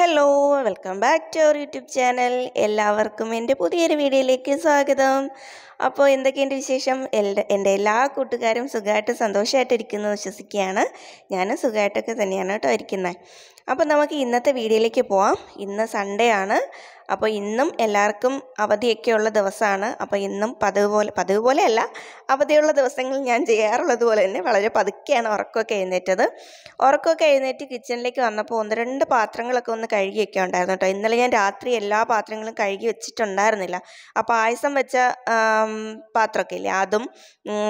Hello welcome back to our YouTube channel. എല്ലാവർക്കും എൻ്റെ പുതിയൊരു വീഡിയോയിലേക്ക് സ്വാഗതം. അപ്പോൾ എന്തൊക്കെയുണ്ട് വിശേഷം? എൻ്റെ എല്ലാ കൂട്ടുകാരും സുഖമായിട്ട് സന്തോഷമായിട്ടിരിക്കുന്നു വിശ്വസിക്കുകയാണ്. ഞാനും സുഖമായിട്ടൊക്കെ തന്നെയാണ് കേട്ടോ ഇരിക്കുന്നത്. അപ്പോൾ നമുക്ക് ഇന്നത്തെ വീഡിയോയിലേക്ക് പോവാം. ഇന്ന് സൺഡേ ആണ്. അപ്പോൾ ഇന്നും എല്ലാവർക്കും അവധിയൊക്കെയുള്ള ദിവസമാണ്. അപ്പോൾ ഇന്നും പതിവ് പോലെയല്ല, അവധിയുള്ള ദിവസങ്ങളിൽ ഞാൻ ചെയ്യാറുള്ളത് പോലെ തന്നെ വളരെ പതുക്കെയാണ് ഉറക്കമൊക്കെ എഴുന്നേറ്റ് കിച്ചണിലേക്ക് വന്നപ്പോൾ ഒന്ന് രണ്ട് പാത്രങ്ങളൊക്കെ ഒന്ന് കഴുകിയൊക്കെ ഉണ്ടായിരുന്നു കേട്ടോ. ഇന്നലെ ഞാൻ രാത്രി എല്ലാ പാത്രങ്ങളും കഴുകി വെച്ചിട്ടുണ്ടായിരുന്നില്ല. അപ്പോൾ പായസം വെച്ച പാത്രമൊക്കെ ഇല്ലേ, അതും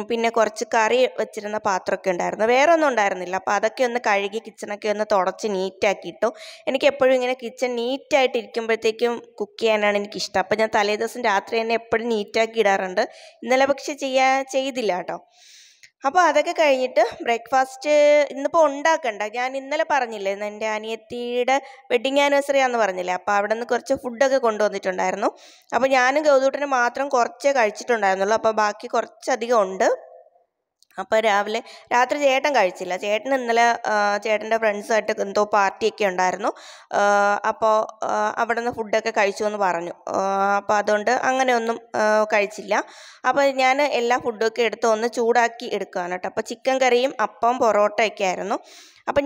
പിന്നെ കുറച്ച് കറി വെച്ചിരുന്ന പാത്രമൊക്കെ ഉണ്ടായിരുന്നു, വേറെ ഒന്നും ഉണ്ടായിരുന്നില്ല. അപ്പോൾ അതൊക്കെ ഒന്ന് കഴുകി കിച്ചണൊക്കെ ഒന്ന് തുടച്ച് നീറ്റാക്കിയിട്ടു. എനിക്ക് എപ്പോഴും ഇങ്ങനെ കിച്ചൺ നീറ്റായിട്ട് ഇരിക്കുമ്പോഴത്തേക്കും കുക്ക് ചെയ്യാനാണ് എനിക്കിഷ്ടം. അപ്പോൾ ഞാൻ തലേദിവസം രാത്രി തന്നെ എപ്പോഴും നീറ്റാക്കി ഇടാറുണ്ട്. ഇന്നലെ പക്ഷെ ചെയ്തില്ല കേട്ടോ. അപ്പോൾ അതൊക്കെ കഴിഞ്ഞിട്ട് ബ്രേക്ക്ഫാസ്റ്റ് ഇന്നിപ്പോൾ ഉണ്ടാക്കണ്ട. ഞാൻ ഇന്നലെ പറഞ്ഞില്ലേ, എൻ്റെ അനിയത്തിയുടെ വെഡിങ് ആനിവേഴ്സറി ആണെന്ന് പറഞ്ഞില്ലേ. അപ്പോൾ അവിടെ നിന്ന് കുറച്ച് ഫുഡൊക്കെ കൊണ്ടുവന്നിട്ടുണ്ടായിരുന്നു. അപ്പോൾ ഞാനും ഗൗതൂട്ടന് മാത്രം കുറച്ചേ കഴിച്ചിട്ടുണ്ടായിരുന്നുള്ളൂ. അപ്പോൾ ബാക്കി കുറച്ചധികം ഉണ്ട്. അപ്പോൾ രാത്രി ചേട്ടൻ കഴിച്ചില്ല. ചേട്ടൻ ഇന്നലെ ചേട്ടൻ്റെ ഫ്രണ്ട്സായിട്ട് എന്തോ പാർട്ടിയൊക്കെ ഉണ്ടായിരുന്നു. അപ്പോൾ അവിടെ നിന്ന് ഫുഡൊക്കെ കഴിച്ചു എന്ന് പറഞ്ഞു. അപ്പോൾ അതുകൊണ്ട് അങ്ങനെയൊന്നും കഴിച്ചില്ല. അപ്പോൾ ഞാൻ എല്ലാ ഫുഡൊക്കെ എടുത്ത് ഒന്ന് ചൂടാക്കി എടുക്കുകയാണ് കേട്ടോ. അപ്പോൾ ചിക്കൻ കറിയും അപ്പം പൊറോട്ടയൊക്കെ ആയിരുന്നു. അപ്പം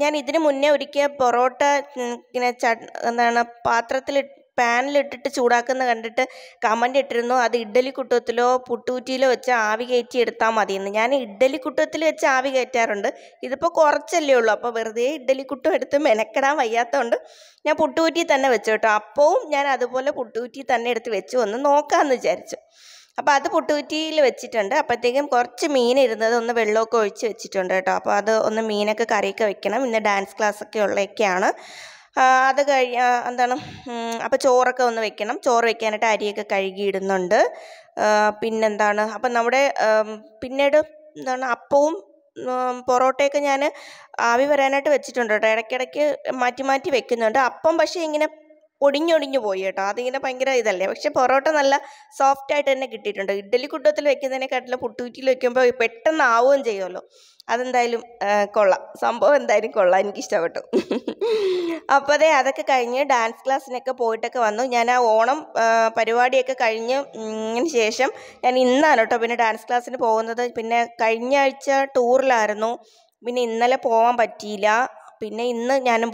ഞാൻ ഇതിന് മുന്നേ ഒരിക്കൽ പൊറോട്ട ഇങ്ങനെ പാനിലിട്ടിട്ട് ചൂടാക്കുന്ന കണ്ടിട്ട് കമൻ്റ് ഇട്ടിരുന്നു, അത് ഇഡ്ഡലിക്കുട്ടത്തിലോ പുട്ടുകുറ്റിയിലോ വെച്ച് ആവി കയറ്റി എടുത്താൽ മതിയെന്ന്. ഞാൻ ഇഡ്ഡലിക്കുട്ടത്തിൽ വെച്ച് ആവി കയറ്റാറുണ്ട്. ഇതിപ്പോൾ കുറച്ചല്ലേ ഉള്ളൂ. അപ്പോൾ വെറുതെ ഇഡ്ഡലിക്കുട്ടം എടുത്ത് മെനക്കെടാൻ വയ്യാത്തതുകൊണ്ട് ഞാൻ പുട്ടുകുറ്റി തന്നെ വെച്ചു കേട്ടോ. അപ്പവും ഞാൻ അതുപോലെ പുട്ടുകുറ്റി തന്നെ എടുത്ത് വെച്ചു ഒന്ന് നോക്കാമെന്ന് വിചാരിച്ചു. അപ്പോൾ അത് പുട്ടുകുറ്റിയിൽ വെച്ചിട്ടുണ്ട്. അപ്പോഴത്തേക്കും കുറച്ച് മീൻ ഇരുന്നത് ഒന്ന് വെള്ളമൊക്കെ ഒഴിച്ച് വെച്ചിട്ടുണ്ട് കേട്ടോ. അപ്പോൾ അത് ഒന്ന് മീനൊക്കെ കറിയൊക്കെ വെക്കണം. ഇന്ന് ഡാൻസ് ക്ലാസ്സൊക്കെ ഉള്ളതൊക്കെയാണ്. അത് അപ്പോൾ ചോറൊക്കെ ഒന്ന് വെക്കണം. ചോറ് വെക്കാനായിട്ട് അരിയൊക്കെ കഴുകിയിടുന്നുണ്ട്. പിന്നെന്താണ്, അപ്പം നമ്മുടെ പിന്നീട് അപ്പവും പൊറോട്ടയൊക്കെ ഞാൻ ആവി വരാനായിട്ട് വെച്ചിട്ടുണ്ട് കേട്ടോ. ഇടയ്ക്കിടയ്ക്ക് മാറ്റി വെക്കുന്നുണ്ട്. അപ്പം പക്ഷേ ഇങ്ങനെ ഒടിഞ്ഞൊടിഞ്ഞു പോയി കേട്ടോ. അതിങ്ങനെ ഭയങ്കര ഇതല്ലേ. പക്ഷെ പൊറോട്ട നല്ല സോഫ്റ്റായിട്ട് തന്നെ കിട്ടിയിട്ടുണ്ട്. ഇഡ്ഡലിക്കുട്ടത്തിൽ വെക്കുന്നതിനെക്കാട്ടിലും പുട്ടുകുറ്റിയിൽ വെക്കുമ്പോൾ പെട്ടെന്ന് ആവുകയും ചെയ്യുമല്ലോ. അതെന്തായാലും കൊള്ളാം, സംഭവം എന്തായാലും കൊള്ളാം, എനിക്കിഷ്ടപ്പെട്ടു. അപ്പോൾ അതൊക്കെ കഴിഞ്ഞ് ഡാൻസ് ക്ലാസ്സിനൊക്കെ പോയിട്ടൊക്കെ വന്നു. ഞാൻ ആ ഓണം പരിപാടിയൊക്കെ കഴിഞ്ഞതിന് ശേഷം ഞാൻ ഇന്നാണ് കേട്ടോ പിന്നെ ഡാൻസ് ക്ലാസ്സിന് പോകുന്നത്. പിന്നെ കഴിഞ്ഞ ആഴ്ച ടൂറിലായിരുന്നു, പിന്നെ ഇന്നലെ പോകാൻ പറ്റിയില്ല. പിന്നെ ഇന്ന് ഞാനും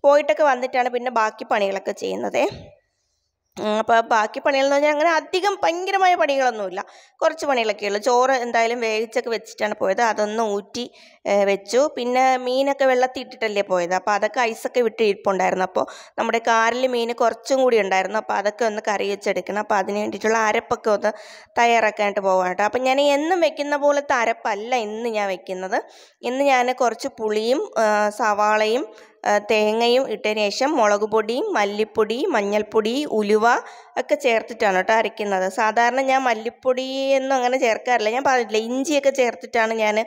പോയിട്ടൊക്കെ വന്നിട്ടാണ് പിന്നെ ബാക്കി പണികളൊക്കെ ചെയ്യുന്നത്. അപ്പോൾ ബാക്കി പണികളെന്ന് പറഞ്ഞാൽ അങ്ങനെ അധികം ഭയങ്കരമായ പണികളൊന്നുമില്ല, കുറച്ച് പണികളൊക്കെ ഉള്ളൂ. ചോറ് എന്തായാലും വേവിച്ചൊക്കെ വെച്ചിട്ടാണ് പോയത്, അതൊന്ന് ഊറ്റി വെച്ചു. പിന്നെ മീനൊക്കെ വെള്ളത്തിൽ ഇട്ടിട്ടല്ലേ പോയത്, അപ്പോൾ അതൊക്കെ ഐസൊക്കെ വിട്ട് ഇരിപ്പുണ്ടായിരുന്നു. അപ്പോൾ നമ്മുടെ കാറിൽ മീൻ കുറച്ചും കൂടി ഉണ്ടായിരുന്നു. അപ്പോൾ അതൊക്കെ ഒന്ന് കറി വെച്ചെടുക്കണം. അപ്പോൾ അതിന് വേണ്ടിയിട്ടുള്ള അരപ്പൊക്കെ ഒന്ന് തയ്യാറാക്കാനായിട്ട് പോകാൻ കേട്ടോ. അപ്പം ഞാൻ എന്നും വെക്കുന്ന പോലത്തെ അരപ്പല്ല ഇന്ന് ഞാൻ വെക്കുന്നത്. ഇന്ന് ഞാൻ കുറച്ച് പുളിയും സവാളയും തേങ്ങയും ഇട്ടതിന് ശേഷം മുളക് പൊടിയും മല്ലിപ്പൊടി മഞ്ഞൾപ്പൊടി ഉലുവ ഒക്കെ ചേർത്തിട്ടാണ് കേട്ടോ അരയ്ക്കുന്നത്. സാധാരണ ഞാൻ മല്ലിപ്പൊടിയൊന്നും അങ്ങനെ ചേർക്കാറില്ല. ഞാൻ പറഞ്ഞിട്ടില്ല, ഇഞ്ചിയൊക്കെ ചേർത്തിട്ടാണ് ഞാൻ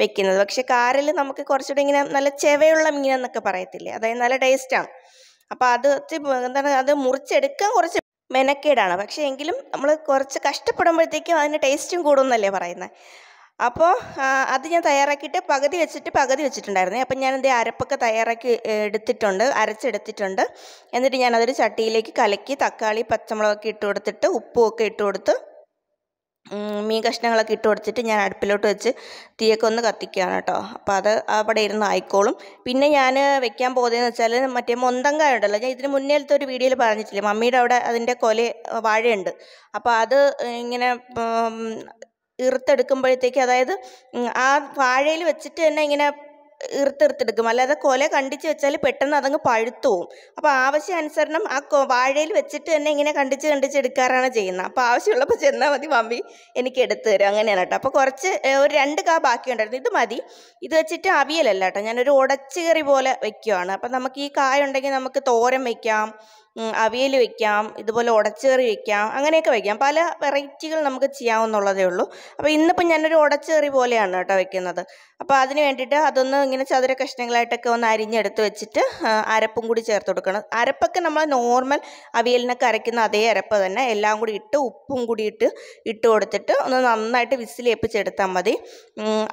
വെക്കുന്നത്. പക്ഷെ കാറിൽ നമുക്ക് കുറച്ചുകൂടി ഇങ്ങനെ നല്ല ചെവയുള്ള മീനെന്നൊക്കെ പറയത്തില്ലേ, അതായത് നല്ല ടേസ്റ്റാണ്. അപ്പോൾ അത് മുറിച്ചെടുക്കാൻ കുറച്ച് മെനക്കേടാണ്. പക്ഷേ എങ്കിലും നമ്മൾ കുറച്ച് കഷ്ടപ്പെടുമ്പോഴത്തേക്കും അതിന് ടേസ്റ്റും കൂടുമെന്നല്ലേ പറയുന്നത്. അപ്പോൾ അത് ഞാൻ തയ്യാറാക്കിയിട്ട് പകുതി വെച്ചിട്ടുണ്ടായിരുന്നേ. അപ്പം ഞാൻ അരപ്പൊക്കെ തയ്യാറാക്കി അരച്ചെടുത്തിട്ടുണ്ട്. എന്നിട്ട് ഞാനതൊരു ചട്ടിയിലേക്ക് കലക്കി തക്കാളി പച്ചമുളകൊക്കെ ഇട്ട് കൊടുത്തിട്ട് ഉപ്പുമൊക്കെ ഇട്ട് കൊടുത്ത് മീൻ കഷ്ണങ്ങളൊക്കെ ഇട്ട് കൊടുത്തിട്ട് ഞാൻ അടുപ്പിലോട്ട് വെച്ച് തീയൊക്കെ ഒന്ന് കത്തിക്കുകയാണ് കേട്ടോ. അപ്പോൾ അത് അവിടെ ഇരുന്ന് ആയിക്കോളും. പിന്നെ ഞാൻ വെക്കാൻ പോകുന്നതെന്ന് വെച്ചാൽ മറ്റേ മൊന്തങ്കായ ഉണ്ടല്ലോ, ഞാൻ ഇതിന് മുന്നേലത്തെ ഒരു വീഡിയോയിൽ പറഞ്ഞിട്ടില്ലേ, മമ്മിയുടെ അവിടെ അതിൻ്റെ വാഴയുണ്ട്. അപ്പോൾ അത് ഇങ്ങനെ ഇറുത്തെടുക്കുമ്പോഴത്തേക്ക്, അതായത് ആ വാഴയിൽ വെച്ചിട്ട് തന്നെ ഇങ്ങനെ ഇറുത്തെടുക്കും. അല്ലാതെ കണ്ടിച്ച് വെച്ചാൽ പെട്ടെന്ന് അതങ്ങ് പഴുത്തു പോവും. അപ്പോൾ ആവശ്യാനുസരണം ആ വാഴയിൽ വെച്ചിട്ട് തന്നെ ഇങ്ങനെ കണ്ടിച്ചെടുക്കാറാണ് ചെയ്യുന്നത്. അപ്പോൾ ആവശ്യമുള്ളപ്പോൾ ചെന്നാൽ മതി, മമ്മി എനിക്ക് എടുത്തു തരും, അങ്ങനെയാണ് കേട്ടോ. അപ്പോൾ കുറച്ച് ഒരു 2 കാ ബാക്കിയുണ്ടായിരുന്നു, ഇത് മതി. ഇത് വെച്ചിട്ട് അവിയലല്ല കേട്ടോ, ഞാനൊരു ഉടച്ചുകറി പോലെ വെക്കുകയാണ്. അപ്പം നമുക്ക് ഈ കായ ഉണ്ടെങ്കിൽ നമുക്ക് തോരൻ വയ്ക്കാം, അവിയൽ വയ്ക്കാം, ഇതുപോലെ ഉടച്ചുകറി വയ്ക്കാം, അങ്ങനെയൊക്കെ വയ്ക്കാം. പല വെറൈറ്റികൾ നമുക്ക് ചെയ്യാവുന്നുള്ളതേ ഉള്ളൂ. അപ്പോൾ ഇന്നിപ്പോൾ ഞാനൊരു ഉടച്ചുകറി പോലെയാണ് കേട്ടോ വയ്ക്കുന്നത്. അപ്പോൾ അതിന് വേണ്ടിയിട്ട് അതൊന്ന് ഇങ്ങനെ ചതുര കഷ്ണങ്ങളായിട്ടൊക്കെ ഒന്ന് അരിഞ്ഞെടുത്ത് വെച്ചിട്ട് അരപ്പും കൂടി ചേർത്ത് കൊടുക്കണം. അരപ്പൊക്കെ നമ്മൾ നോർമൽ അവിയലിനൊക്കെ അരയ്ക്കുന്ന അതേ അരപ്പ് തന്നെ എല്ലാം കൂടി ഇട്ട് ഉപ്പും കൂടി ഇട്ട് കൊടുത്തിട്ട് ഒന്ന് നന്നായിട്ട് വിസിലേപ്പിച്ചെടുത്താൽ മതി.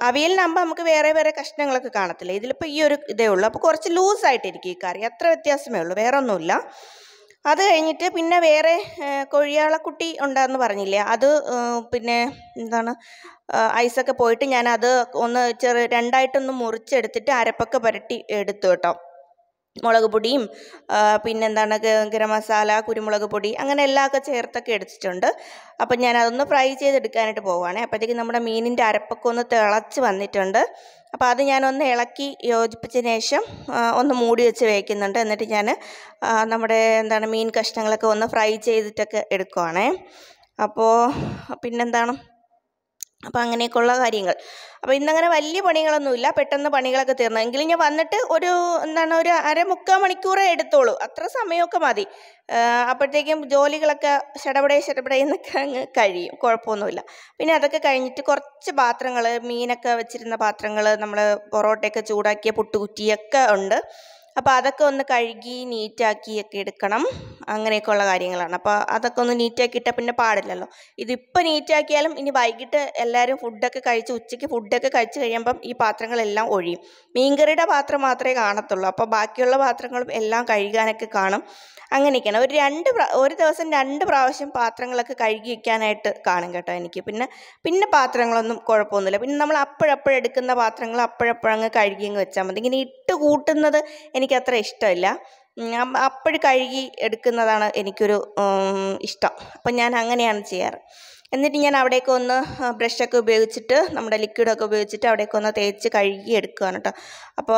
അവിയലിനാകുമ്പോൾ നമുക്ക് വേറെ വേറെ കഷ്ണങ്ങളൊക്കെ കാണത്തില്ല. ഇതിലിപ്പോൾ ഈ ഒരു ഇതേ ഉള്ളൂ. അപ്പോൾ കുറച്ച് ലൂസായിട്ടിരിക്കും ഈ കറി, അത്ര വ്യത്യാസമേ ഉള്ളൂ, വേറെ ഒന്നുമില്ല. അത് കഴിഞ്ഞിട്ട് പിന്നെ വേറെ കൊഴിയാളക്കുട്ടി ഉണ്ടാന്ന് പറഞ്ഞില്ലേ, അത് പിന്നെ എന്താണ് ഐസൊക്കെ പോയിട്ട് ഞാനത് ഒന്ന് രണ്ടായിട്ടൊന്ന് മുറിച്ചെടുത്തിട്ട് അരപ്പൊക്കെ പുരട്ടി എടുത്തു കേട്ടോ. മുളക് പൊടിയും പിന്നെന്താണ് ഗരം മസാല, കുരുമുളക് പൊടി, അങ്ങനെ എല്ലാമൊക്കെ ചേർത്തൊക്കെ എടുത്തിട്ടുണ്ട്. അപ്പം ഞാനതൊന്ന് ഫ്രൈ ചെയ്തെടുക്കാനായിട്ട് പോവുകയാണേ. അപ്പോഴത്തേക്കും നമ്മുടെ മീനിൻ്റെ അരപ്പൊക്കെ ഒന്ന് തിളച്ച് വന്നിട്ടുണ്ട്. അപ്പോൾ അത് ഞാനൊന്ന് ഇളക്കി യോജിപ്പിച്ചതിന് ശേഷം ഒന്ന് മൂടി വെച്ച് വേവിക്കുന്നുണ്ട്. എന്നിട്ട് ഞാൻ നമ്മുടെ മീൻ കഷ്ണങ്ങളൊക്കെ ഒന്ന് ഫ്രൈ ചെയ്തിട്ടൊക്കെ എടുക്കുവാണേ. അപ്പോൾ പിന്നെന്താണ്, അപ്പോൾ അങ്ങനെയൊക്കെയുള്ള കാര്യങ്ങൾ. അപ്പോൾ ഇന്നങ്ങനെ വലിയ പണികളൊന്നുമില്ല, പെട്ടെന്ന് പണികളൊക്കെ തീർന്നു. എങ്കിലും ഞാൻ വന്നിട്ട് ഒരു 1/2-3 മണിക്കൂറേ എടുത്തോളൂ, അത്ര സമയമൊക്കെ മതി. അപ്പോഴത്തേക്കും ജോലികളൊക്കെ ഷടപടയെന്നൊക്കെ അങ്ങ് കഴിയും, കുഴപ്പമൊന്നുമില്ല. പിന്നെ അതൊക്കെ കഴിഞ്ഞിട്ട് കുറച്ച് പാത്രങ്ങൾ, മീനൊക്കെ വെച്ചിരുന്ന പാത്രങ്ങൾ, നമ്മൾ പൊറോട്ടയൊക്കെ ചൂടാക്കിയ പുട്ടുകുറ്റിയൊക്കെ ഉണ്ട്. അപ്പോൾ അതൊക്കെ ഒന്ന് കഴുകി നീറ്റാക്കിയൊക്കെ എടുക്കണം. അങ്ങനെയൊക്കെയുള്ള കാര്യങ്ങളാണ്. അപ്പോൾ അതൊക്കെ ഒന്ന് നീറ്റാക്കിയിട്ടാൽ പിന്നെ പാടില്ലല്ലോ. ഇതിപ്പോൾ നീറ്റാക്കിയാലും ഇനി വൈകിട്ട് എല്ലാവരും ഫുഡൊക്കെ കഴിച്ച് ഉച്ചയ്ക്ക് ഫുഡൊക്കെ കഴിച്ച് കഴിയുമ്പം ഈ പാത്രങ്ങളെല്ലാം ഒഴിയും. മീൻകറിയുടെ പാത്രം മാത്രമേ കാണത്തുള്ളൂ. അപ്പോൾ ബാക്കിയുള്ള പാത്രങ്ങളും എല്ലാം കഴുകാനൊക്കെ കാണും. അങ്ങനെയൊക്കെയാണ്. ഒരു ദിവസം 2 പ്രാവശ്യം പാത്രങ്ങളൊക്കെ കഴുകി വയ്ക്കാനായിട്ട് കാണും കേട്ടോ എനിക്ക്. പിന്നെ പാത്രങ്ങളൊന്നും കുഴപ്പമൊന്നുമില്ല. പിന്നെ നമ്മൾ അപ്പോഴെടുക്കുന്ന പാത്രങ്ങൾ അപ്പോഴങ്ങ് കഴുകിയങ്ങ് വെച്ചാൽ മതി. ഇങ്ങനെ ഇട്ട് കൂട്ടുന്നത് എനിക്കത്ര ഇഷ്ടമില്ല. അപ്പോഴ് കഴുകി എടുക്കുന്നതാണ് എനിക്കൊരു ഇഷ്ടം. അപ്പം ഞാൻ അങ്ങനെയാണ് ചെയ്യാറ്. എന്നിട്ട് ഞാൻ അവിടേക്ക് ഒന്ന് ബ്രഷൊക്കെ ഉപയോഗിച്ചിട്ട്, നമ്മുടെ ലിക്വിഡൊക്കെ ഉപയോഗിച്ചിട്ട് അവിടേക്ക് ഒന്ന് തേച്ച് കഴുകി എടുക്കുകയാണ് കേട്ടോ. അപ്പോൾ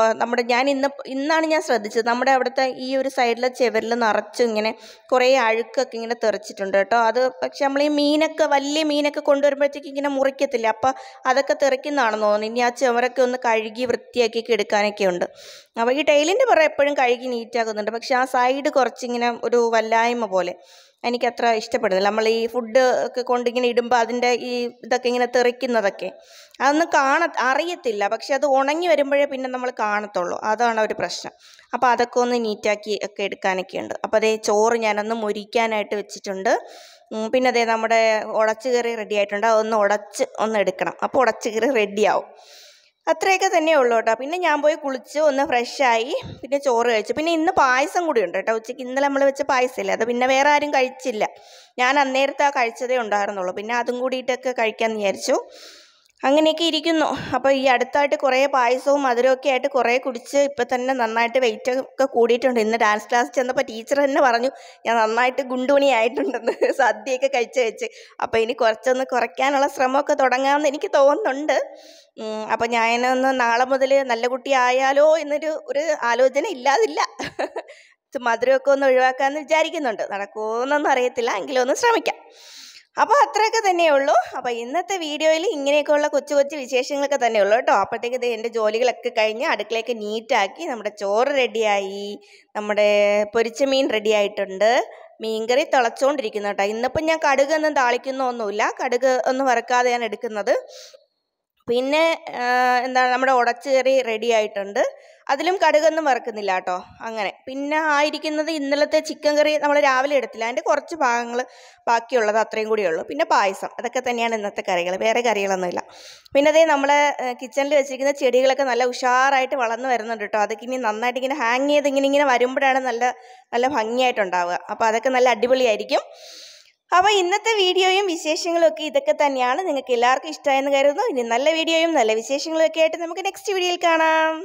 ഇന്നാണ് ഞാൻ ശ്രദ്ധിച്ചത്, നമ്മുടെ അവിടുത്തെ ഈ ഒരു സൈഡിലെ ചെവരിൽ നിറച്ചും ഇങ്ങനെ കുറേ അഴുക്കൊക്കെ ഇങ്ങനെ തെറിച്ചിട്ടുണ്ട് കേട്ടോ. അത് പക്ഷെ നമ്മൾ ഈ വലിയ മീനൊക്കെ കൊണ്ടുവരുമ്പോഴത്തേക്ക് ഇങ്ങനെ മുറിക്കത്തില്ല, അപ്പോൾ അതൊക്കെ തെറിക്കുന്നതാണെന്ന് തോന്നുന്നു. ഇനി ആ ചുവരൊക്കെ ഒന്ന് കഴുകി വൃത്തിയാക്കി എടുക്കാനൊക്കെ ഉണ്ട്. അപ്പോൾ ഈ ടൈലിൻ്റെ പുറം എപ്പോഴും കഴുകി നീറ്റാക്കുന്നുണ്ട്, പക്ഷെ ആ സൈഡ് കുറച്ചിങ്ങനെ ഒരു വല്ലായ്മ പോലെ എനിക്കത്ര ഇഷ്ടപ്പെടുന്നില്ല. നമ്മൾ ഈ ഫുഡ് ഒക്കെ കൊണ്ടിങ്ങനെ ഇടുമ്പോൾ അതിൻ്റെ ഈ ഇതൊക്കെ ഇങ്ങനെ തെറിക്കുന്നതൊക്കെ അതൊന്നും അറിയത്തില്ല, പക്ഷെ അത് ഉണങ്ങി വരുമ്പോഴേ പിന്നെ നമ്മൾ കാണത്തുള്ളൂ. അതാണ് ഒരു പ്രശ്നം. അപ്പോൾ അതൊക്കെ ഒന്ന് നീറ്റാക്കി ഒക്കെ എടുക്കാനൊക്കെ ഉണ്ട്. അപ്പോൾ അതേ ചോറ് ഞാനൊന്ന് മുരിക്കാനായിട്ട് വെച്ചിട്ടുണ്ട്. പിന്നെ അതേ നമ്മുടെ ഉടച്ചുകറി റെഡി ആയിട്ടുണ്ട്. അതൊന്ന് ഒന്ന് എടുക്കണം. അപ്പോൾ ഉടച്ചുകറി റെഡിയാവും. അത്രയൊക്കെ തന്നെ ഉള്ളൂ കേട്ടോ. പിന്നെ ഞാൻ പോയി കുളിച്ച് ഒന്ന് ഫ്രഷായി പിന്നെ ചോറ് കഴിച്ചു. പിന്നെ ഇന്ന് പായസം കൂടി ഉണ്ട് കേട്ടോ. ഉച്ചയ്ക്ക് ഇന്നലെ നമ്മൾ വെച്ച പായസമില്ല, അത് പിന്നെ വേറെ ആരും കഴിച്ചില്ല. ഞാൻ അന്നേരത്തെ കഴിച്ചതേ ഉണ്ടായിരുന്നുള്ളൂ. പിന്നെ അതും കൂടിയിട്ടൊക്കെ കഴിക്കാമെന്ന് വിചാരിച്ചു. അങ്ങനെയൊക്കെ ഇരിക്കുന്നു. അപ്പോൾ ഈ അടുത്തായിട്ട് കുറേ പായസവും മധുരമൊക്കെ ആയിട്ട് കുറേ കുടിച്ച് ഇപ്പം തന്നെ നന്നായിട്ട് വെയിറ്റ് ഒക്കെ കൂടിയിട്ടുണ്ട്. ഇന്ന് ഡാൻസ് ക്ലാസ് ചെന്നപ്പോൾ ടീച്ചർ തന്നെ പറഞ്ഞു ഞാൻ നന്നായിട്ട് ഗുണ്ടുമണി ആയിട്ടുണ്ടെന്ന്, സദ്യയൊക്കെ കഴിച്ച്. അപ്പോൾ ഇനി കുറച്ചൊന്ന് കുറയ്ക്കാനുള്ള ശ്രമമൊക്കെ തുടങ്ങാമെന്ന് എനിക്ക് തോന്നുന്നുണ്ട്. അപ്പം ഞാനൊന്ന് നാളെ മുതൽ നല്ല കുട്ടി ആയാലോ ഒരു ആലോചന ഇല്ലാതില്ല. മധുരമൊക്കെ ഒന്ന് ഒഴിവാക്കാമെന്ന് വിചാരിക്കുന്നുണ്ട്. നടക്കുമോയെന്നൊന്നും അറിയത്തില്ല, എങ്കിലും ഒന്ന് ശ്രമിക്കാം. അപ്പോൾ അത്രയൊക്കെ തന്നെയുള്ളൂ. അപ്പോൾ ഇന്നത്തെ വീഡിയോയിൽ ഇങ്ങനെയൊക്കെയുള്ള കൊച്ചു വിശേഷങ്ങളൊക്കെ തന്നെയുള്ളൂ കേട്ടോ. അപ്പോഴത്തേക്ക് എൻ്റെ ജോലികളൊക്കെ കഴിഞ്ഞ് അടുക്കളയൊക്കെ നീറ്റാക്കി, നമ്മുടെ ചോറ് റെഡിയായി, നമ്മുടെ പൊരിച്ച മീൻ റെഡി ആയിട്ടുണ്ട്, മീൻകറി തിളച്ചുകൊണ്ടിരിക്കുന്നു കേട്ടോ. ഇന്നിപ്പം ഞാൻ കടുകൊന്നും താളിക്കുന്നൊന്നുമില്ല, കടുക് ഒന്നും വറുക്കാതെയാണ് എടുക്കുന്നത്. പിന്നെ നമ്മുടെ ഉടച്ചുകറി റെഡി ആയിട്ടുണ്ട്, അതിലും കടുകൊന്നും വറുക്കുന്നില്ല കേട്ടോ. അങ്ങനെ പിന്നെ ആയിരിക്കുന്നത് ഇന്നലത്തെ ചിക്കൻ കറി നമ്മൾ രാവിലെ എടുത്തില്ല, അതിൻ്റെ കുറച്ച് ഭാഗങ്ങൾ ബാക്കിയുള്ളത് അത്രയും കൂടിയേ ഉള്ളൂ. പിന്നെ പായസം, അതൊക്കെ തന്നെയാണ് ഇന്നത്തെ കറികൾ, വേറെ കറികളൊന്നുമില്ല. പിന്നെ അതേ നമ്മളെ കിച്ചണിൽ വെച്ചിരിക്കുന്ന ചെടികളൊക്കെ നല്ല ഉഷാറായിട്ട് വളർന്നു വരുന്നുണ്ട് കേട്ടോ. അതൊക്കെ ഇനി നന്നായിട്ട് ഇങ്ങനെ ഹാങ് ചെയ്ത് ഇങ്ങനെ വരുമ്പോഴാണ് നല്ല ഭംഗിയായിട്ടുണ്ടാവുക. അപ്പോൾ അതൊക്കെ നല്ല അടിപൊളിയായിരിക്കും. അപ്പോൾ ഇന്നത്തെ വീഡിയോയും വിശേഷങ്ങളും ഒക്കെ ഇതൊക്കെ തന്നെയാണ്. നിങ്ങൾക്ക് എല്ലാവർക്കും ഇഷ്ടമായെന്ന് കരുതുന്നു. ഇനി നല്ല വീഡിയോയും നല്ല വിശേഷങ്ങളും ഒക്കെ ആയിട്ട് നമുക്ക് നെക്സ്റ്റ് വീഡിയോയിൽ കാണാം.